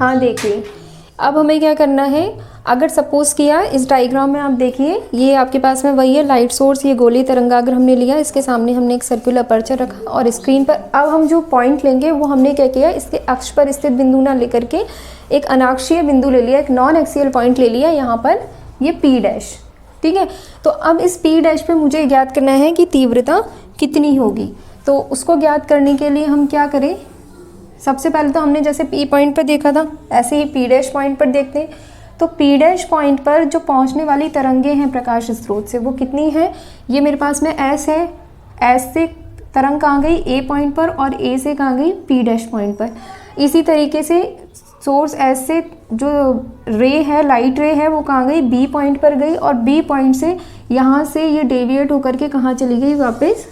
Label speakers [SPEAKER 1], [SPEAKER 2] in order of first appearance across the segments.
[SPEAKER 1] हाँ देखिए, अब हमें क्या करना है, अगर सपोज़ किया इस डायग्राम में आप देखिए, ये आपके पास में वही है लाइट सोर्स, ये गोली तरंगाग्र हमने लिया, इसके सामने हमने एक सर्कुलर अपर्चर रखा और स्क्रीन पर अब हम जो पॉइंट लेंगे वो हमने क्या किया, इसके अक्ष पर स्थित बिंदु ना लेकर के एक अनाक्षीय बिंदु ले लिया, एक नॉन एक्सियल पॉइंट ले लिया, यहाँ पर ये पी डैश। ठीक है, तो अब इस पी डैश पे मुझे ज्ञात करना है कि तीव्रता कितनी होगी। तो उसको ज्ञात करने के लिए हम क्या करें, सबसे पहले तो हमने जैसे पी पॉइंट पर देखा था ऐसे ही पी डैश पॉइंट पर देखते हैं। तो पी डैश पॉइंट पर जो पहुंचने वाली तरंगे हैं प्रकाश स्रोत से वो कितनी है, ये मेरे पास में एस है, एस से तरंग कहाँ गई ए पॉइंट पर और ए से कहाँ गई पी डैश पॉइंट पर। इसी तरीके से सोर्स एस से जो रे है, लाइट रे है, वो कहाँ गई बी पॉइंट पर गई और बी पॉइंट से यहाँ से ये डेविएट होकर के कहाँ चली गई, वापस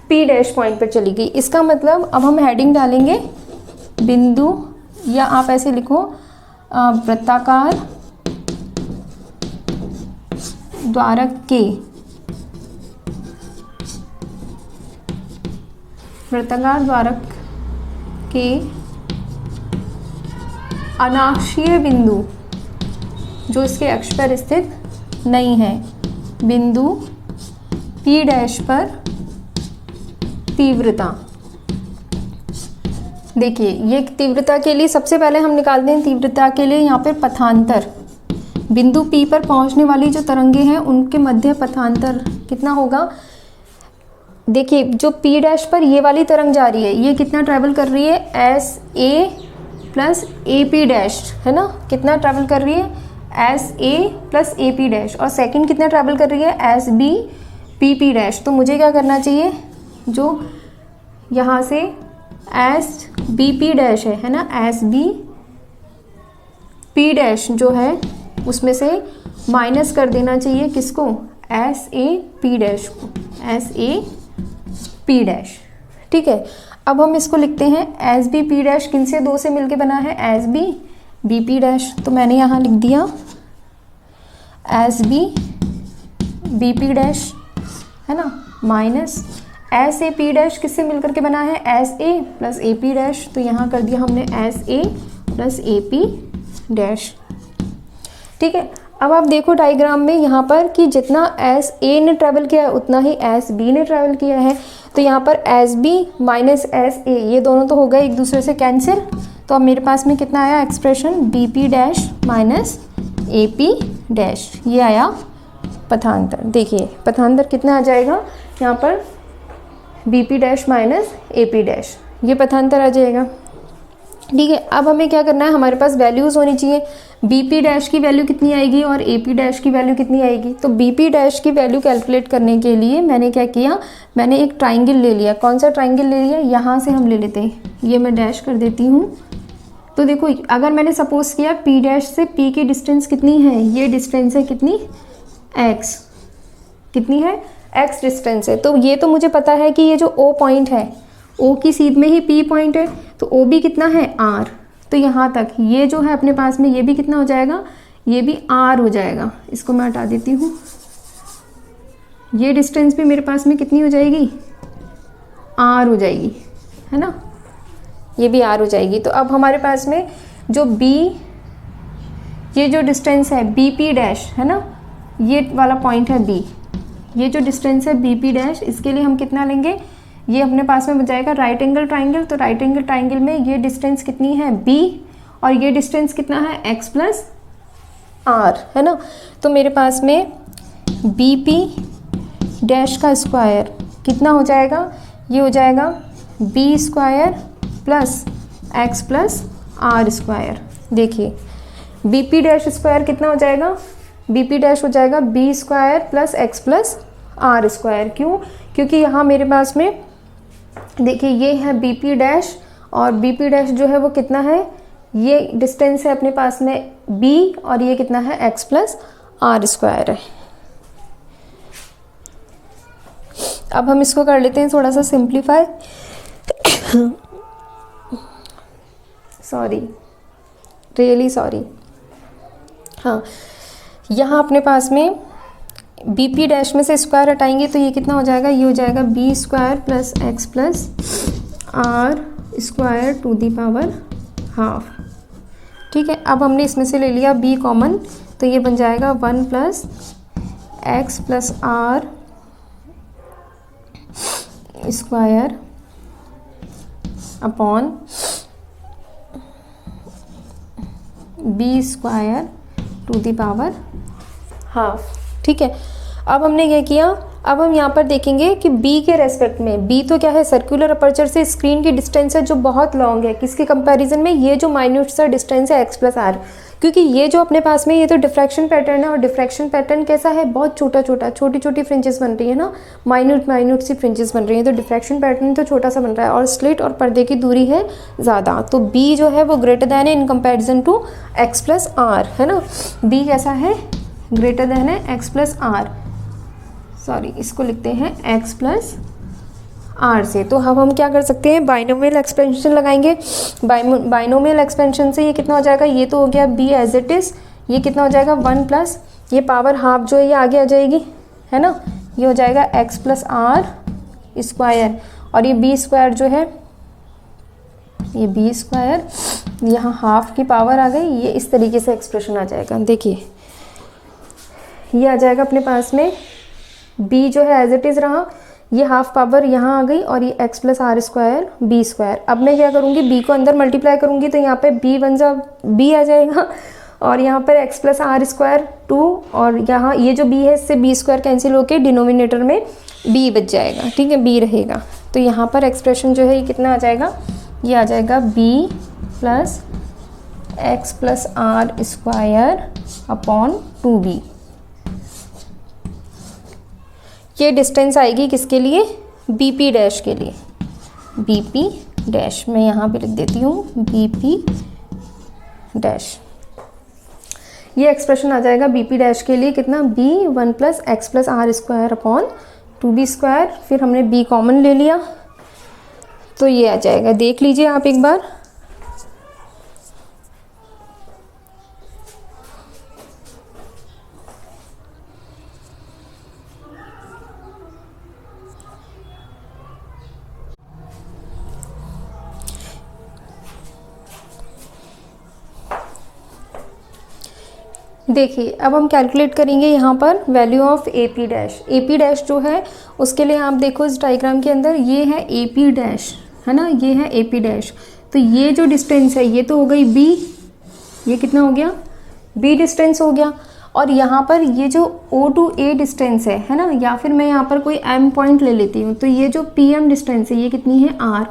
[SPEAKER 1] पी डैश पॉइंट पर चली गई। इसका मतलब अब हम हेडिंग डालेंगे बिंदु, या आप ऐसे लिखो वृत्ताकार द्वारक के, वृत्ताकार द्वारक के अनाक्षीय बिंदु जो इसके अक्ष पर स्थित नहीं है, बिंदु पी डैश पर तीव्रता। देखिए, ये तीव्रता के लिए सबसे पहले हम निकालते हैं तीव्रता के लिए यहाँ पे पथांतर। बिंदु P पर पहुँचने वाली जो तरंगे हैं उनके मध्य पथांतर कितना होगा। देखिए, जो P डैश पर ये वाली तरंग जा रही है, ये कितना ट्रैवल कर रही है, S A plus A P dash, है ना, कितना ट्रैवल कर रही है, S A plus A P dash, और सेकंड कितना ट्रैवल कर रही है, S B P P dash. तो मुझे क्या करना चाहिए, जो यहाँ से एस बी पी डैश है ना, एस बी पी डैश जो है उसमें से माइनस कर देना चाहिए किसको, एस ए पी डैश को, एस ए पी डैश। ठीक है, अब हम इसको लिखते हैं एस बी पी डैश किन से दो से मिलके बना है, S B B P dash. तो मैंने यहाँ लिख दिया S B B P dash, है ना, minus S A P dash किससे मिलकर के बना है, S A plus A P dash. तो यहाँ कर दिया हमने S A plus A P dash. ठीक है, अब आप देखो डायग्राम में यहाँ पर कि जितना एस ए ने ट्रैवल किया है उतना ही एस बी ने ट्रैवल किया है। तो यहाँ पर S B minus S A, ये दोनों तो हो गए एक दूसरे से कैंसिल। तो अब मेरे पास में कितना आया expression, B P dash minus A P dash, ये आया पथांतर। देखिए पथांतर कितना आ जाएगा यहाँ पर, B P dash minus A P dash, ये पथांतर आ जाएगा। ठीक है, अब हमें क्या करना है, हमारे पास वैल्यूज़ होनी चाहिए, बी पी डैश की वैल्यू कितनी आएगी और ए पी डैश की वैल्यू कितनी आएगी। तो बी पी डैश की वैल्यू कैलकुलेट करने के लिए मैंने क्या किया, मैंने एक ट्राइंगल ले लिया। कौन सा ट्राइंगल ले लिया, यहाँ से हम ले लेते हैं, ये मैं डैश कर देती हूँ। तो देखो, अगर मैंने सपोज किया पी डैश से पी की डिस्टेंस कितनी है, ये डिस्टेंस है कितनी, एक्स, कितनी है, एक्स डिस्टेंस है। तो ये तो मुझे पता है कि ये जो ओ पॉइंट है, ओ की सीध में ही पी पॉइंट है, तो ओ भी कितना है, आर। तो यहाँ तक ये जो है अपने पास में, ये भी कितना हो जाएगा, ये भी आर हो जाएगा। इसको मैं हटा देती हूँ, ये डिस्टेंस भी मेरे पास में कितनी हो जाएगी, आर हो जाएगी, है ना, ये भी आर हो जाएगी। तो अब हमारे पास में जो बी, ये जो डिस्टेंस है बी पी डैश, है ना, ये वाला पॉइंट है बी, ये जो डिस्टेंस है बी पी डैश, इसके लिए हम कितना लेंगे, ये अपने पास में बचाएगा राइट एंगल ट्राइंगल। तो राइट एंगल ट्राइंगल में ये डिस्टेंस कितनी है, बी, और ये डिस्टेंस कितना है, एक्स प्लस आर, है ना। तो मेरे पास में बी पी डैश का स्क्वायर कितना हो जाएगा, ये हो जाएगा B square plus X plus R square. देखिए बी पी डैश स्क्वायर कितना हो जाएगा, बी पी डैश हो जाएगा B square plus X plus R square. क्यों, क्योंकि यहाँ मेरे पास में देखिए ये है बी पी डैश, और बी पी डैश जो है वो कितना है, ये डिस्टेंस है अपने पास में बी, और ये कितना है, एक्स प्लस आर स्क्वायर है। अब हम इसको कर लेते हैं थोड़ा सा सिंप्लीफाई, सॉरी, रियली सॉरी। हाँ, यहाँ अपने पास में बी पी डैश में से स्क्वायर हटाएंगे तो ये कितना हो जाएगा, ये हो जाएगा B square plus X plus R square to the power half. ठीक है, अब हमने इसमें से ले लिया b कॉमन, तो ये बन जाएगा 1 plus X plus R square upon B square to the power half. ठीक है, अब हमने क्या किया, अब हम यहाँ पर देखेंगे कि b के रेस्पेक्ट में, b तो क्या है, सर्कुलर अपर्चर से स्क्रीन की डिस्टेंस है जो बहुत लॉन्ग है, किसके कंपैरिजन में, ये जो माइन्यूट सा डिस्टेंस है x प्लस आर, क्योंकि ये जो अपने पास में ये तो डिफ्रैक्शन पैटर्न है, और डिफ्रैक्शन पैटर्न कैसा है, बहुत छोटा छोटा, छोटी छोटी फ्रिंजेस बन रही है ना, माइन्यूट सी फ्रिंजेस बन रही है, तो डिफ्रैक्शन पैटर्न तो छोटा सा बन रहा है, और स्लिट और पर्दे की दूरी है ज़्यादा, तो b जो है वो ग्रेटर दैन है in comparison to x plus R, है ना, b कैसा है, ग्रेटर दैन है x प्लस आर, सॉरी इसको लिखते हैं x प्लस आर से। तो अब हम क्या कर सकते हैं, बाइनोमियल एक्सपेंशन लगाएंगे। बाइनोमियल एक्सपेंशन से ये कितना हो जाएगा, ये तो हो गया b एज इट इज़, ये कितना हो जाएगा 1 प्लस ये पावर हाफ जो है ये आगे आ जाएगी, है ना, ये हो जाएगा x प्लस आर स्क्वायर, और ये b स्क्वायर जो है, ये b स्क्वायर, यहाँ हाफ की पावर आ गई, ये इस तरीके से एक्सप्रेशन आ जाएगा। देखिए ये आ जाएगा अपने पास में, b जो है एज इट इज़ रहा, ये हाफ पावर यहाँ आ गई, और ये x plus R square B square. अब मैं क्या करूँगी, b को अंदर मल्टीप्लाई करूँगी, तो यहाँ पे b बन जा b आ जाएगा, और यहाँ पर x प्लस आर स्क्वायर 2, और यहाँ ये जो b है इससे b स्क्वायर कैंसिल होके डिनोमिनेटर में b बच जाएगा। ठीक है, b रहेगा, तो यहाँ पर एक्सप्रेशन जो है ये कितना आ जाएगा, ये आ जाएगा b plus X plus R square upon 2b। ये डिस्टेंस आएगी किसके लिए, BP डैश के लिए, BP डैश, मैं यहाँ पे लिख देती हूँ BP डैश। ये एक्सप्रेशन आ जाएगा BP डैश के लिए कितना, b 1 plus X plus R square upon 2b square, फिर हमने b कॉमन ले लिया, तो ये आ जाएगा, देख लीजिए आप एक बार, देखिए अब हम कैलकुलेट करेंगे यहाँ पर value of AP dash. AP dash जो है उसके लिए आप देखो इस डायग्राम के अंदर, ये है AP डैश, है ना, ये है AP डैश, तो ये जो डिस्टेंस है ये तो हो गई B, ये कितना हो गया, B डिस्टेंस हो गया, और यहाँ पर ये जो O टू A डिस्टेंस है ना, या फिर मैं यहाँ पर कोई M पॉइंट ले लेती हूँ, तो ये जो PM डिस्टेंस है ये कितनी है R,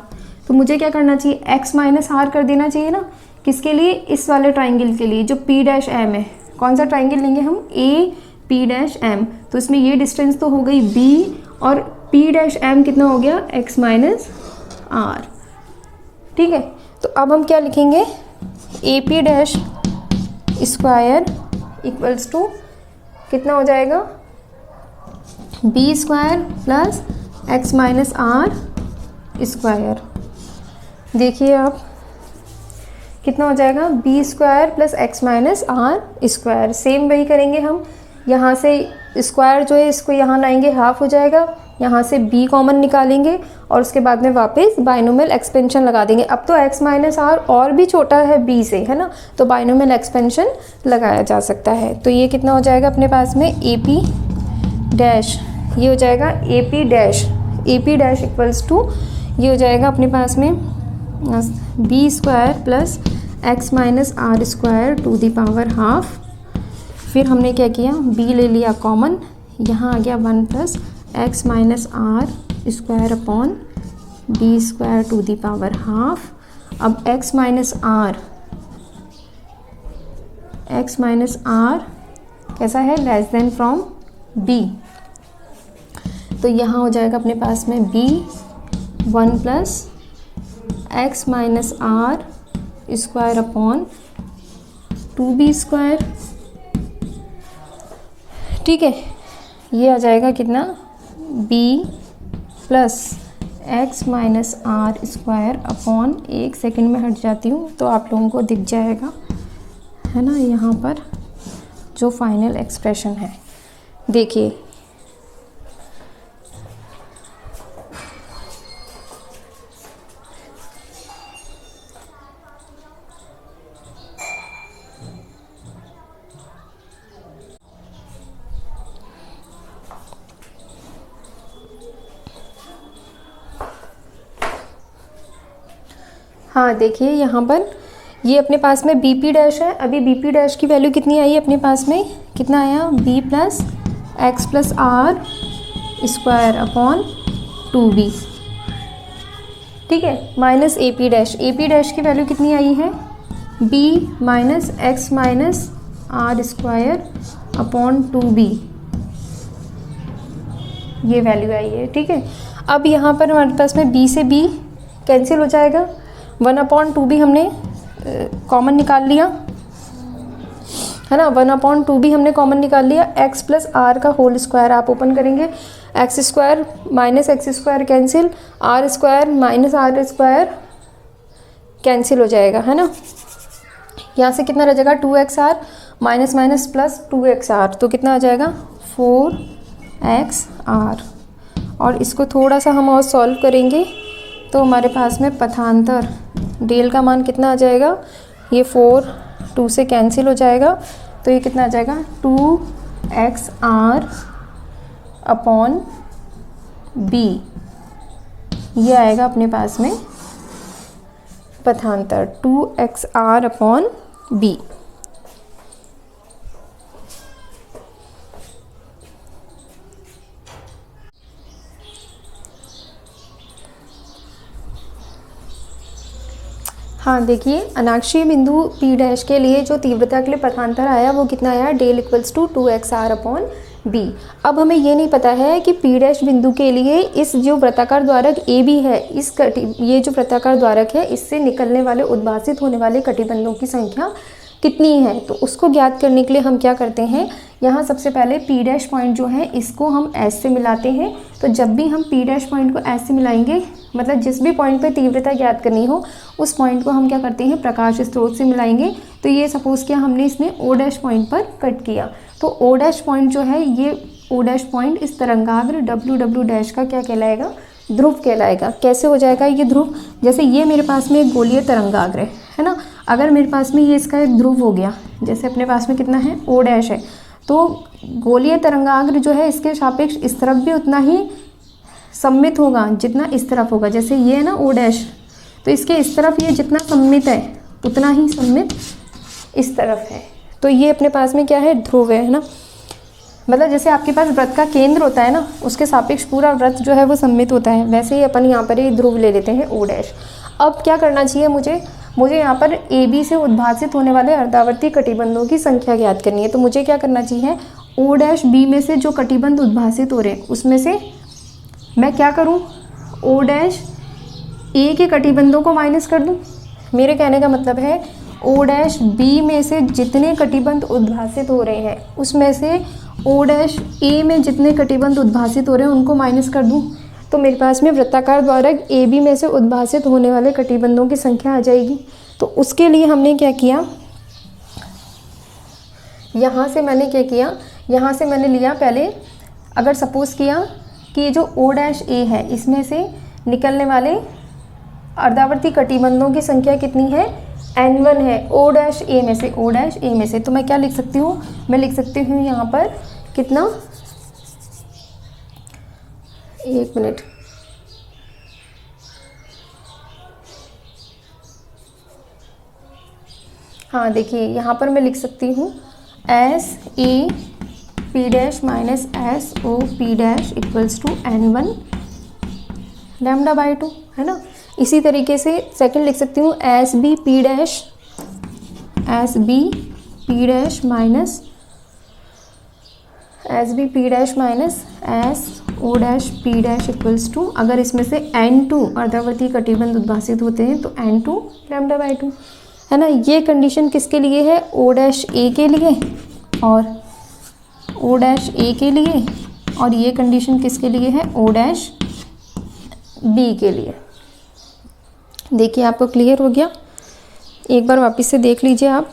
[SPEAKER 1] तो मुझे क्या करना चाहिए, x माइनस आर कर देना चाहिए ना, किसके लिए, इस वाले ट्राइंगल के लिए जो P डैश M है। कौन सा ट्राइंगल लेंगे हम, A P डैश M, तो इसमें ये डिस्टेंस तो हो गई B, और P डैश M कितना हो गया, x माइनस आर। ठीक है, तो अब हम क्या लिखेंगे, AP dash square equals to कितना हो जाएगा, B square plus x minus R square. देखिए आप कितना हो जाएगा, b square plus X minus R square. Same वही करेंगे हम, यहाँ से स्क्वायर जो है इसको यहाँ लाएंगे, हाफ हो जाएगा, यहाँ से b कॉमन निकालेंगे, और उसके बाद में वापस बाइनोमियल एक्सपेंशन लगा देंगे। अब तो x माइनस आर और भी छोटा है b से, है ना, तो बाइनोमियल एक्सपेंशन लगाया जा सकता है। तो ये कितना हो जाएगा अपने पास में, AP डैश, ये हो जाएगा AP डैश इक्वल्स टू, ये हो जाएगा अपने पास में b square plus X minus R square to the power half. फिर हमने क्या किया, b ले लिया कॉमन, यहाँ आ गया 1 plus X minus R square upon b square to the power half. अब x माइनस आर कैसा है, लेस देन फ्रॉम b, तो यहाँ हो जाएगा अपने पास में b 1 plus X minus R square upon 2b square. ठीक है, ये आ जाएगा कितना, b plus X minus R square upon, एक सेकंड में हट जाती हूँ तो आप लोगों को दिख जाएगा, है ना, यहाँ पर जो फाइनल एक्सप्रेशन है। देखिए हाँ देखिए यहाँ पर ये अपने पास में बी पी डैश है। अभी बी पी डैश की वैल्यू कितनी आई है अपने पास में, कितना आया, B plus X plus R square upon 2b, ठीक है, माइनस ए पी डैश की वैल्यू कितनी आई है, b minus X minus R square upon 2b, ये वैल्यू आई है, ठीक है। अब यहाँ पर हमारे पास में b से b कैंसिल हो जाएगा, 1/2b हमने कॉमन निकाल लिया, है ना, 1/2b हमने कॉमन निकाल लिया। x प्लस आर का होल स्क्वायर आप ओपन करेंगे, X square minus X square cancel, R square minus R square cancel हो जाएगा, है ना। यहाँ से कितना रह जाएगा, 2xr minus minus plus 2xr, तो कितना आ जाएगा 4xr। और इसको थोड़ा सा हम और सॉल्व करेंगे तो हमारे पास में पथांतर डेल का मान कितना आ जाएगा, ये 4 2 से कैंसिल हो जाएगा, तो ये कितना आ जाएगा 2xr अपॉन b, ये आएगा अपने पास में पथांतर 2xr अपॉन b। हाँ देखिए, अनाक्षीय बिंदु P डैश के लिए जो तीव्रता के लिए पथांतर आया वो कितना आया, del equals to 2xr upon b। अब हमें ये नहीं पता है कि P डैश बिंदु के लिए इस जो वृत्ताकार द्वारक AB है, ये जो वृत्ताकार द्वारक है इससे निकलने वाले उद्भासित होने वाले कटिबंधों की संख्या कितनी है। तो उसको ज्ञात करने के लिए हम क्या करते हैं, यहाँ सबसे पहले P डैश पॉइंट जो है इसको हम S से मिलाते हैं। तो जब भी हम P डैश पॉइंट को S से मिलाएंगे, मतलब जिस भी पॉइंट पे तीव्रता ज्ञात करनी हो उस पॉइंट को हम क्या करते हैं, प्रकाश स्रोत से मिलाएंगे। तो ये सपोज किया हमने इसने O डैश पॉइंट पर कट किया, तो O डैश पॉइंट जो है, ये O डैश पॉइंट इस तरंगाग्र W डैश का क्या कहलाएगा, ध्रुव कहलाएगा। कैसे हो जाएगा ये ध्रुव, जैसे ये मेरे पास में एक गोलीय तरंगाग्र है ना, अगर मेरे पास में ये इसका एक ध्रुव हो गया, जैसे अपने पास में कितना है O डैश है, तो गोलीय तरंगाग्र जो है इसके सापेक्ष इस तरफ भी उतना ही सममित होगा जितना इस तरफ होगा। जैसे ये है ना O डैश, तो इसके इस तरफ ये जितना सममित है उतना ही सममित इस तरफ है। तो ये अपने पास में क्या है, ध्रुव है ना। मतलब जैसे आपके पास वृत्त का केंद्र होता है ना, उसके सापेक्ष पूरा वृत्त जो है वो सममित होता है, वैसे ही अपन यहाँ पर ये ध्रुव ले लेते हैं O डैश। अब क्या करना चाहिए मुझे यहाँ पर AB से उद्भासित होने वाले अर्धावर्ती कटिबंधों की संख्या ज्ञात करनी है। तो मुझे क्या करना चाहिए, O डैश B में से जो कटिबंध उद्भासित हो रहे हैं उसमें से मैं क्या करूँ, O डैश A के कटिबंधों को माइनस कर दूँ। मेरे कहने का मतलब है O डैश B में से जितने कटिबंध उद्भासित हो रहे हैं उसमें से O डैश A में जितने कटिबंध उद्भासित हो रहे हैं उनको माइनस कर दूँ, तो मेरे पास में वृत्ताकार द्वारक AB में से उद्भासित होने वाले कटिबंधों की संख्या आ जाएगी। तो उसके लिए हमने क्या किया, यहाँ से मैंने लिया पहले, अगर सपोज किया कि ये जो O डैश A है इसमें से निकलने वाले अर्धावर्ती कटिबंधों की संख्या कितनी है, N1 है O डैश A में से, तो मैं क्या लिख सकती हूँ, मैं लिख सकती हूँ यहाँ पर कितना, एक मिनट, हाँ देखिए यहाँ पर मैं लिख सकती हूँ SAP dash minus SOP dash equals to N1 λ/2, है ना। इसी तरीके से सेकंड लिख सकती हूँ SBP dash minus SO dash P dash equals to, अगर इसमें से N2 अर्धावर्ती कटिबंध उद्भासित होते हैं तो N2 λ/2, है ना। ये कंडीशन किसके लिए है, O डैश A के लिए और O डैश A के लिए, और ये कंडीशन किसके लिए है, O डैश B के लिए। देखिए आपको क्लियर हो गया, एक बार वापस से देख लीजिए आप।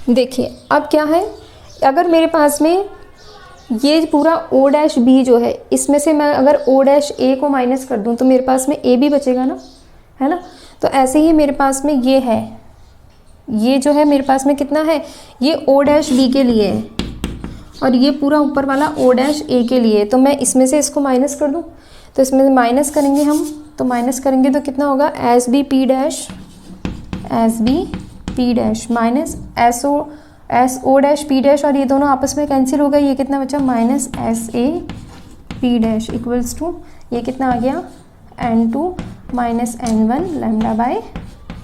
[SPEAKER 1] देखिए अब क्या है, अगर मेरे पास में ये पूरा O डैश B जो है इसमें से मैं अगर O डैश A को माइनस कर दूं तो मेरे पास में A भी बचेगा ना, है ना। तो ऐसे ही मेरे पास में ये है, ये जो है मेरे पास में कितना है, ये ओ डैश बी के लिए है और ये पूरा ऊपर वाला ओ डैश ए के लिए। तो मैं इसमें से इसको माइनस कर दूँ, तो इसमें से माइनस करेंगे हम, तो माइनस करेंगे तो कितना होगा, S B P dash minus S O dash P dash, और ये दोनों आपस में कैंसिल हो गए, ये कितना बचा, minus S A P dash equals to ये कितना आ गया, n2 minus n1 lambda by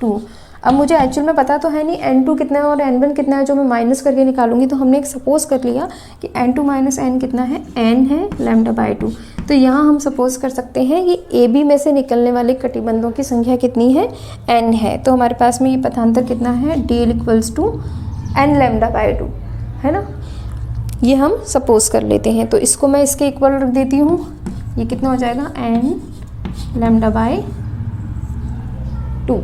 [SPEAKER 1] 2। अब मुझे एक्चुअल में पता तो है नहीं n2 कितना है और n1 कितना है, जो मैं माइनस करके निकालूंगी। तो हमने एक सपोज कर लिया कि n2 माइनस n कितना है, n है लैम्डा बाय 2। तो यहाँ हम सपोज कर सकते हैं कि ए बी में से निकलने वाले कटिबंधों की संख्या कितनी है, n है। तो हमारे पास में ये पथांतर कितना है, dl equals to n lambda by 2, है ना। ये हम सपोज कर लेते हैं। तो इसको मैं इसके इक्वल रख देती हूँ, ये कितना हो जाएगा, n लैम्डा बाय 2।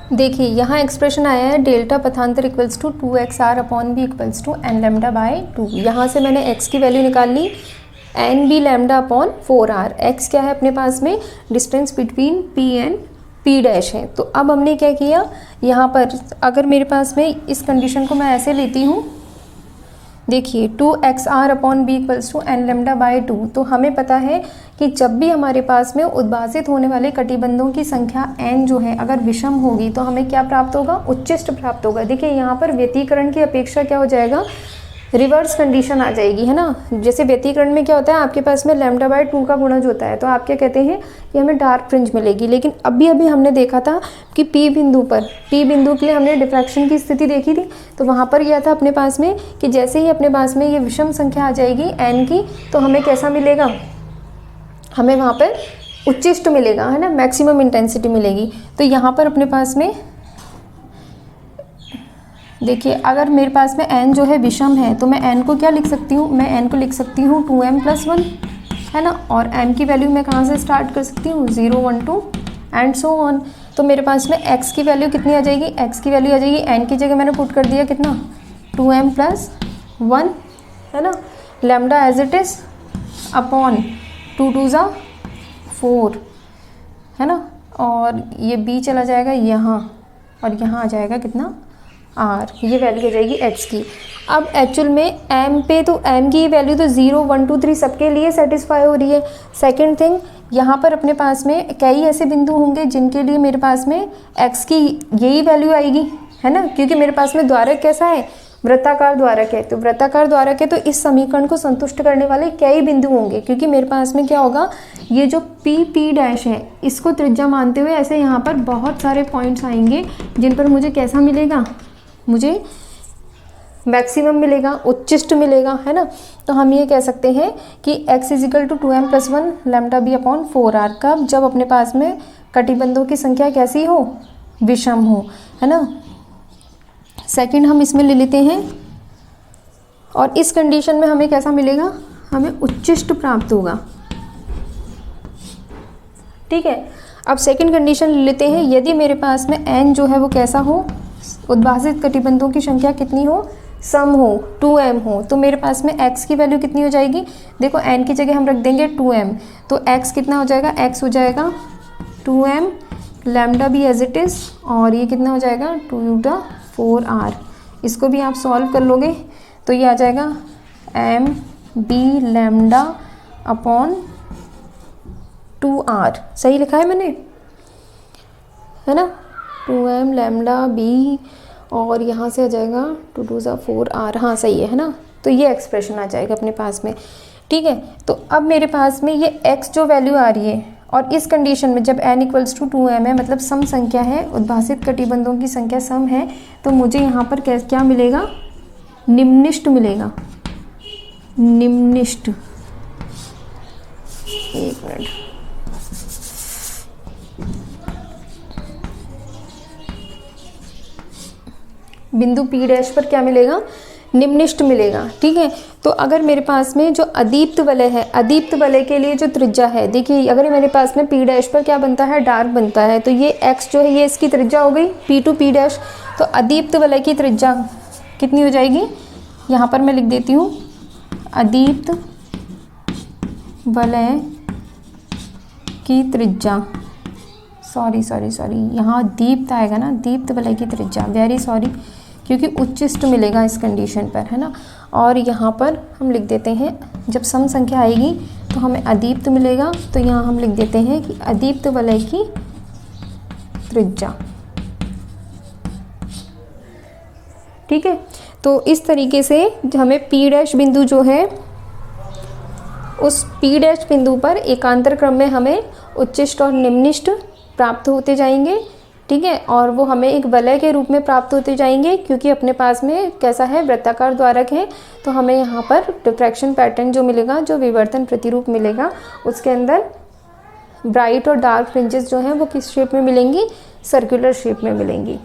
[SPEAKER 1] देखिए यहाँ एक्सप्रेशन आया है डेल्टा पथांतर equals to 2xr upon B equals to n lambda by 2। यहाँ से मैंने x की वैल्यू निकाल ली, n B lambda upon 4r। x क्या है अपने पास में, distance between p and p dash है। तो अब हमने क्या किया, यहाँ पर अगर मेरे पास में इस कंडीशन को मैं ऐसे लेती हूँ, देखिए 2xr upon B equals to n lambda by 2। तो हमें पता है कि जब भी हमारे पास में उद्भासित होने वाले कटिबंधों की संख्या n जो है अगर विषम होगी तो हमें क्या प्राप्त होगा, उच्चिष्ट प्राप्त होगा। देखिए यहाँ पर व्यतिकरण की अपेक्षा क्या हो जाएगा, रिवर्स कंडीशन आ जाएगी, है ना। जैसे व्यतिकरण में क्या होता है, आपके पास में लैम्डा बाय 2 का गुणज होता है, तो आप क्या कहते हैं कि हमें डार्क फ्रिंज मिलेगी। लेकिन अभी हमने देखा था कि P बिंदु के लिए हमने डिफ्रैक्शन की स्थिति देखी थी। तो वहाँ पर यह था अपने पास में कि जैसे ही अपने पास में ये विषम संख्या आ जाएगी n की, तो हमें कैसा मिलेगा, हमें वहाँ पर उच्चिष्ट मिलेगा, है ना, मैक्सिमम इंटेंसिटी मिलेगी। तो यहाँ पर अपने पास में देखिए अगर मेरे पास में n जो है विषम है तो मैं n को क्या लिख सकती हूँ, मैं n को लिख सकती हूँ 2m + 1, है ना। और m की वैल्यू मैं कहाँ से स्टार्ट कर सकती हूँ, 0 1 2 एंड सो ऑन। तो मेरे पास में x की वैल्यू कितनी आ जाएगी, x की वैल्यू आ जाएगी, n की जगह मैंने पुट कर दिया कितना, 2m + 1, है ना, lambda as it is upon 2 2 ज़ा 4, है ना। और ये b चला जाएगा यहाँ और यहाँ आ जाएगा कितना, r, ये वैल्यू हो जाएगी x की। अब एक्चुअल में m पे तो m की वैल्यू तो 0 1 2 3 सबके लिए सेटिस्फाई हो रही है। सेकंड थिंग, यहाँ पर अपने पास में कई ऐसे बिंदु होंगे जिनके लिए मेरे पास में x की यही वैल्यू आएगी, है ना, क्योंकि मेरे पास में द्वारक कैसा है, वृत्ताकार द्वारक है। तो वृत्ताकार द्वारक है तो इस समीकरण को संतुष्ट करने वाले कई बिंदु होंगे, क्योंकि मेरे पास में क्या होगा, ये जो p डैश है इसको त्रिज्या मानते हुए ऐसे यहाँ पर बहुत सारे पॉइंट्स आएंगे जिन पर मुझे कैसा मिलेगा, मुझे मैक्सिमम मिलेगा, उच्चिष्ट मिलेगा, है ना। तो हम ये कह सकते हैं कि x = 2m + 1 lambda B upon 4r, कब, जब अपने पास में कटिबंधों की संख्या कैसी हो, विषम हो, है ना। सेकंड हम इसमें ले लेते हैं, और इस कंडीशन में हमें कैसा मिलेगा, हमें उच्चिष्ट प्राप्त होगा, ठीक है। अब सेकंड कंडीशन ले लेते हैं, यदि मेरे पास में n जो है वो कैसा हो, उद्भासित कटिबंधों की संख्या कितनी हो, सम हो, 2m हो, तो मेरे पास में x की वैल्यू कितनी हो जाएगी, देखो n की जगह हम रख देंगे 2m, तो x कितना हो जाएगा, x हो जाएगा 2m lambda B as it is, और ये कितना हो जाएगा 2 * 4r। इसको भी आप सॉल्व कर लोगे तो ये आ जाएगा m b lambda upon 2r, सही लिखा है मैंने, है ना, 2m लैम्डा b, और यहाँ से आ जाएगा 2 2 ज़ा 4r, हाँ सही है ना। तो ये एक्सप्रेशन आ जाएगा अपने पास में, ठीक है। तो अब मेरे पास में ये x जो वैल्यू आ रही है, और इस कंडीशन में जब n = 2m है, मतलब सम संख्या है, उद्भासित कटिबंधों की संख्या सम है, तो मुझे यहाँ पर क्या मिलेगा, निम्निष्ट मिलेगा, निम्निष्ट, एक मिनट, बिंदु P डैश पर क्या मिलेगा, निम्निष्ठ मिलेगा। ठीक है, तो अगर मेरे पास में जो अदीप्त वलय है, अदीप्त वलय के लिए जो त्रिज्या है, देखिए अगर मेरे पास में पी डैश पर क्या बनता है, डार्क बनता है, तो ये एक्स जो है ये इसकी त्रिज्या हो गई पी टू पी डैश। तो अदीप्त वलय की त्रिज्या कितनी हो जाएगी, यहाँ पर मैं लिख देती हूँ अदीप्त वलय की त्रिज्या, सॉरी यहाँ दीप्त आएगा ना, दीप्त वलय की त्रिज्या, वेरी सॉरी, क्योंकि उच्चिष्ट मिलेगा इस कंडीशन पर, है ना। और यहाँ पर हम लिख देते हैं, जब सम संख्या आएगी तो हमें अदीप्त मिलेगा, तो यहाँ हम लिख देते हैं कि अदीप्त वलय की त्रिज्या। ठीक है, तो इस तरीके से हमें पी डैश बिंदु जो है, उस पी डैश बिंदु पर एकांतर क्रम में हमें उच्चिष्ट और निम्निष्ठ प्राप्त होते जाएंगे। ठीक है, और वो हमें एक वलय के रूप में प्राप्त होते जाएंगे, क्योंकि अपने पास में कैसा है, वृत्ताकार द्वारक है, तो हमें यहाँ पर डिफ्रैक्शन पैटर्न जो मिलेगा, जो विवर्तन प्रतिरूप मिलेगा, उसके अंदर ब्राइट और डार्क फ्रिंजेस जो हैं वो किस शेप में मिलेंगी, सर्कुलर शेप में मिलेंगी।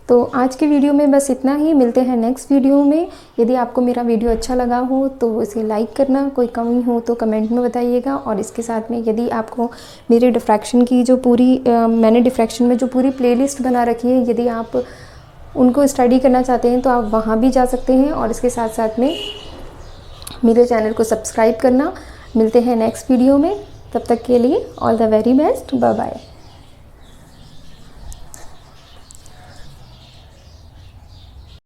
[SPEAKER 1] तो आज की वीडियो में बस इतना ही, मिलते हैं नेक्स्ट वीडियो में। यदि आपको मेरा वीडियो अच्छा लगा हो तो इसे लाइक करना, कोई कमी हो तो कमेंट में बताइएगा। और इसके साथ में यदि आपको मेरे डिफ्रैक्शन की जो पूरी मैंने डिफ्रैक्शन में जो पूरी प्लेलिस्ट बना रखी है, यदि आप उनको स्टडी करना चाहते हैं तो आप वहाँ भी जा सकते हैं। और इसके साथ साथ में मेरे चैनल को सब्सक्राइब करना। मिलते हैं नेक्स्ट वीडियो में, तब तक के लिए all the very best, bye bye.